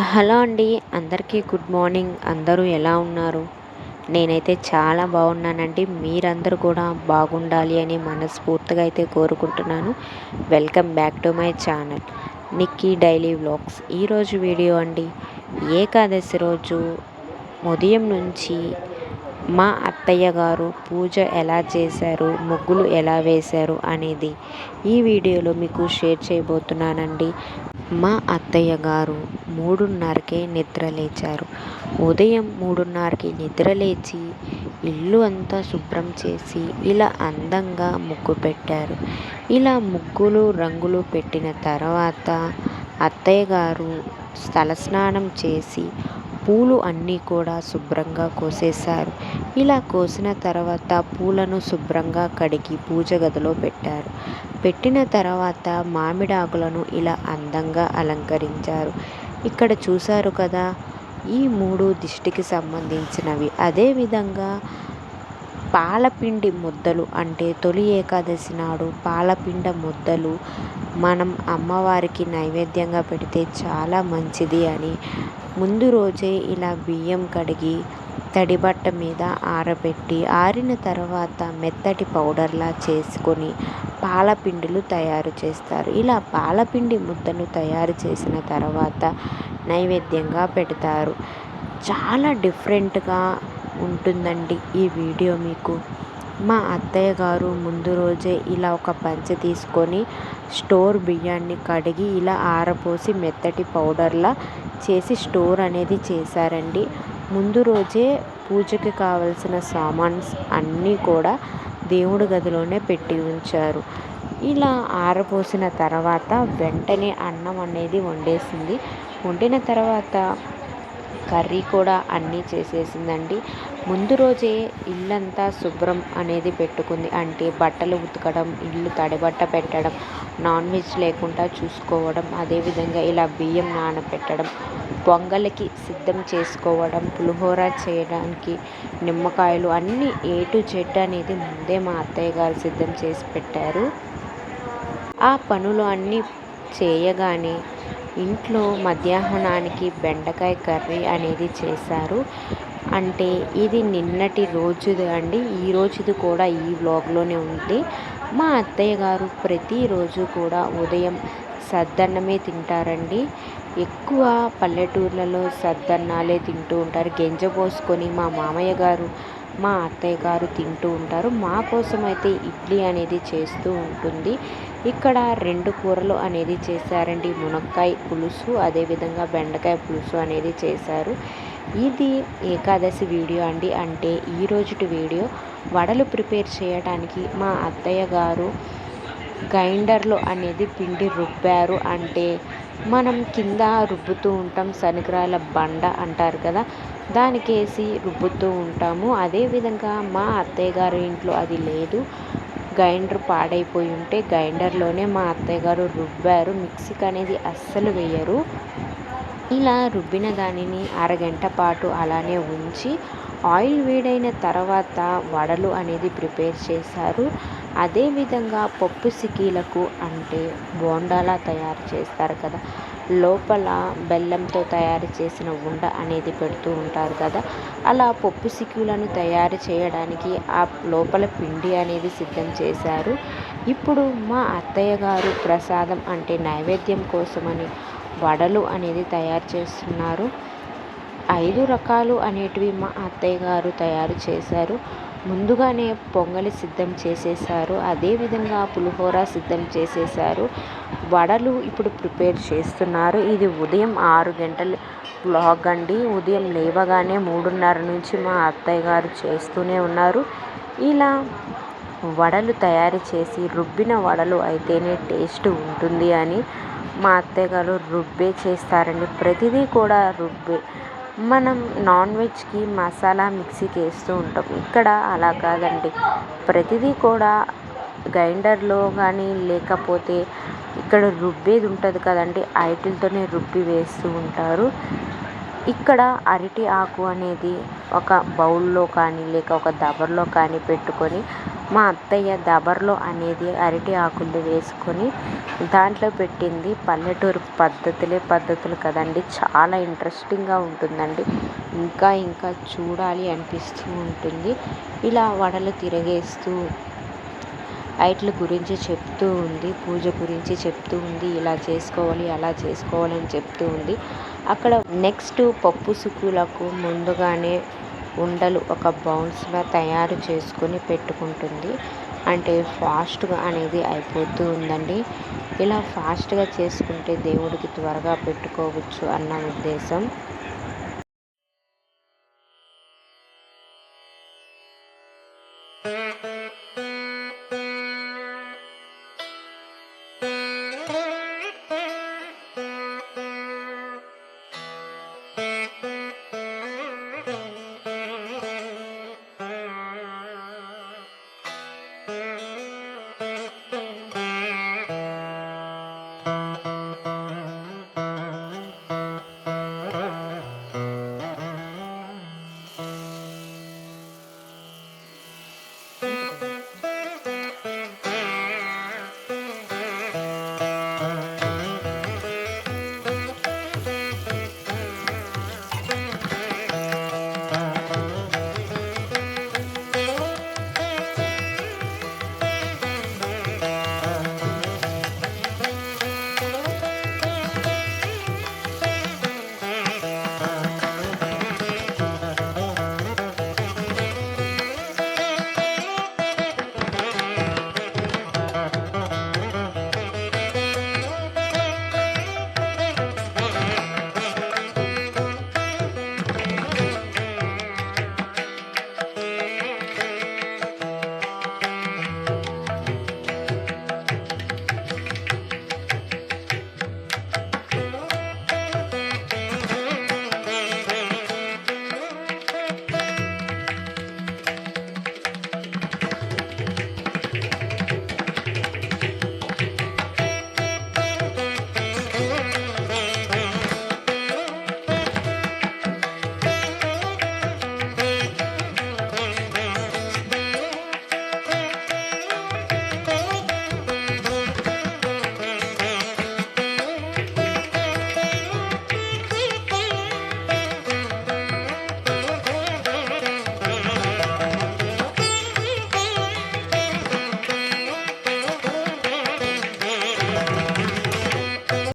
Hello అండి. అందరికీ good morning. అందరూ ఎలా ఉన్నారు? నేనైతే చాలా బాగున్నానండి. మీరందరూ కూడా బాగుండాలి అని మనస్ఫూర్తిగా అయితే కోరుకుంటున్నాను. Welcome back to my channel Nikki daily vlogs. ఈరోజు వీడియో అండి, ఏకాదశి రోజు ఉదయం నుంచి మా అత్తయ్య గారు పూజ ఎలా చేశారు, ముగ్గులు ఎలా వేశారు అనేది ఈ వీడియోలో మీకు షేర్ చేయబోతున్నానండి. మా అత్తయ్య గారు 3:30కే నిద్ర లేచారు. ఉదయం 3:30కి నిద్ర లేచి ఇల్లు అంతా శుభ్రం చేసి ఇలా అందంగా ముగ్గు పెట్టారు. ఇలా ముగ్గులు రంగులు పెట్టిన తర్వాత అత్తయ్య గారు తలస్నానం చేసి పూలు అన్నీ కూడా శుభ్రంగా కోసేశారు. ఇలా కోసిన తర్వాత పూలను శుభ్రంగా కడిగి పూజ గదిలో పెట్టారు. పెట్టిన తర్వాత మామిడి ఆకులను ఇలా అందంగా అలంకరించారు. ఇక్కడ చూశారు కదా, ఈ 3 దిష్టికి సంబంధించినవి. అదేవిధంగా పాలపిండి ముద్దలు, అంటే తొలి ఏకాదశి నాడు పాలపిండ ముద్దలు మనం అమ్మవారికి నైవేద్యంగా పెడితే చాలా మంచిది అని ముందు రోజే ఇలా బియ్యం కడిగి తడిబట్ట మీద ఆరబెట్టి ఆరిన తర్వాత మెత్తటి పౌడర్లా చేసుకొని పాలపిండిలు తయారు చేస్తారు. ఇలా పాలపిండి ముద్దను తయారు చేసిన తర్వాత నైవేద్యంగా పెడతారు. చాలా డిఫరెంట్గా ఉంటుందండి ఈ వీడియో మీకు. మా అత్తయ్య గారు ముందు రోజే ఇలా ఒక పంచె తీసుకొని స్టోర్ బియ్యాన్ని కడిగి ఇలా ఆరపోసి మెత్తటి పౌడర్లా చేసి స్టోర్ అనేది చేశారండి. ముందు రోజే పూజకి కావలసిన సామాన్స్ అన్నీ కూడా దేవుడి గదిలోనే పెట్టి ఉంచారు. ఇలా ఆరపోసిన తర్వాత వెంటనే అన్నం అనేది వండేసింది. వండిన తర్వాత కర్రీ కూడా అన్నీ చేసేసిందండి. ముందు రోజే ఇల్లంతా శుభ్రం అనేది పెట్టుకుంది. అంటే బట్టలు ఉతకడం, ఇల్లు తడిబట్ట పెట్టడం, నాన్ వెజ్ లేకుండా చూసుకోవడం, అదేవిధంగా ఇలా బియ్యం నానబెట్టడం, పొంగలికి సిద్ధం చేసుకోవడం, పులిహోర చేయడానికి నిమ్మకాయలు అన్నీ A to Z అనేది ముందే మా అత్తయ్య గారు సిద్ధం చేసి పెట్టారు. ఆ పనులు అన్నీ చేయగానే ఇంట్లో మధ్యాహ్నానికి బెండకాయ కర్రీ అనేది చేశారు. అంటే ఇది నిన్నటి రోజుది అండి. ఈ రోజుది కూడా ఈ వ్లాగ్లోనే ఉంది. మా అత్తయ్య గారు ప్రతిరోజు కూడా ఉదయం సద్దన్నమే తింటారండి. ఎక్కువ పల్లెటూర్లలో సద్దన్నాలే తింటూ ఉంటారు. గింజ పోసుకొని మా మామయ్య గారు, మా అత్తయ్య గారు తింటూ ఉంటారు. మా కోసం అయితే ఇడ్లీ అనేది చేస్తూ ఉంటుంది. ఇక్కడ 2 కూరలు అనేది చేశారండి. మునక్కాయ పులుసు, అదేవిధంగా బెండకాయ పులుసు అనేది చేశారు. ఇది ఏకాదశి వీడియో అండి. అంటే ఈరోజుటి వీడియో వడలు ప్రిపేర్ చేయడానికి మా అత్తయ్య గారు గ్రైండర్లో అనేది పిండి రుబ్బారు. అంటే మనం కింద రుబ్బుతూ ఉంటాం, శనగరాల బండ అంటారు కదా, దానికేసి రుబ్బుతూ ఉంటాము. అదేవిధంగా మా అత్తయ్య గారి ఇంట్లో అది లేదు. గ్రైండర్ పాడైపోయి ఉంటే గ్రైండర్లోనే మా అత్తయ్య గారు రుబ్బారు. మిక్సీకి అనేది అస్సలు వేయరు. ఇలా రుబ్బిన దానిని అరగంట పాటు అలానే ఉంచి ఆయిల్ వేడైన తర్వాత వడలు అనేది ప్రిపేర్ చేశారు. అదేవిధంగా పప్పు సికీలకు, అంటే బోండాలా తయారు చేస్తారు కదా, లోపల బెల్లంతో తయారు చేసిన ఉండ అనేది పెడుతూ ఉంటారు కదా, అలా పప్పు సిక్కులను తయారు చేయడానికి ఆ లోపల పిండి అనేది సిద్ధం చేశారు. ఇప్పుడు మా అత్తయ్య గారు ప్రసాదం, అంటే నైవేద్యం కోసమని వడలు అనేది తయారు చేస్తున్నారు. 5 రకాలు అనేటివి మా అత్తయ్య గారు తయారు చేశారు. ముందుగానే పొంగలి సిద్ధం చేసేసారు. అదేవిధంగా పులిహోర సిద్ధం చేసేసారు. వడలు ఇప్పుడు ప్రిపేర్ చేస్తున్నారు. ఇది ఉదయం 6 గంటల వ్లాగ్ అండి. ఉదయం లేవగానే 3:30 నుంచి మా అత్తయ్య గారు చేస్తూనే ఉన్నారు. ఇలా వడలు తయారు చేసి, రుబ్బిన వడలు అయితేనే టేస్ట్ ఉంటుంది అని మా అత్తయ్య గారు రుబ్బే చేస్తారండి. ప్రతిదీ కూడా రుబ్బే. మనం నాన్ వెజ్కి మసాలా మిక్సీకి వేస్తూ ఉంటాం. ఇక్కడ అలా కాదండి. ప్రతిదీ కూడా గ్రైండర్లో కానీ, లేకపోతే ఇక్కడ రుబ్బేది ఉంటుంది కదండి, వాటితోనే రుబ్బి వేస్తూ ఉంటారు. ఇక్కడ అరటి ఆకు అనేది ఒక బౌల్లో కానీ లేక ఒక దబర్లో కానీ పెట్టుకొని మా అత్తయ్య దబర్లో అనేది అరటి ఆకులు వేసుకొని దాంట్లో పెట్టింది. పల్లెటూరు పద్ధతులు కదండి, చాలా ఇంట్రెస్టింగ్గా ఉంటుందండి. ఇంకా ఇంకా చూడాలి అనిపిస్తూ ఉంటుంది. ఇలా వడలు తిరగేస్తూ ఐట్ల గురించి చెప్తూ ఉంది, పూజ గురించి చెప్తూ ఉంది, ఇలా చేసుకోవాలి అలా చేసుకోవాలని చెప్తూ ఉంది. అక్కడ నెక్స్ట్ పప్పు సుక్కులకు ముందుగానే ఉండలు ఒక బౌన్స్లా తయారు చేసుకొని పెట్టుకుంటుంది. అంటే ఫాస్ట్గా అనేది అయిపోతూ ఉందండి. ఇలా ఫాస్ట్గా చేసుకుంటే దేవుడికి త్వరగా పెట్టుకోవచ్చు అన్న ఉద్దేశం.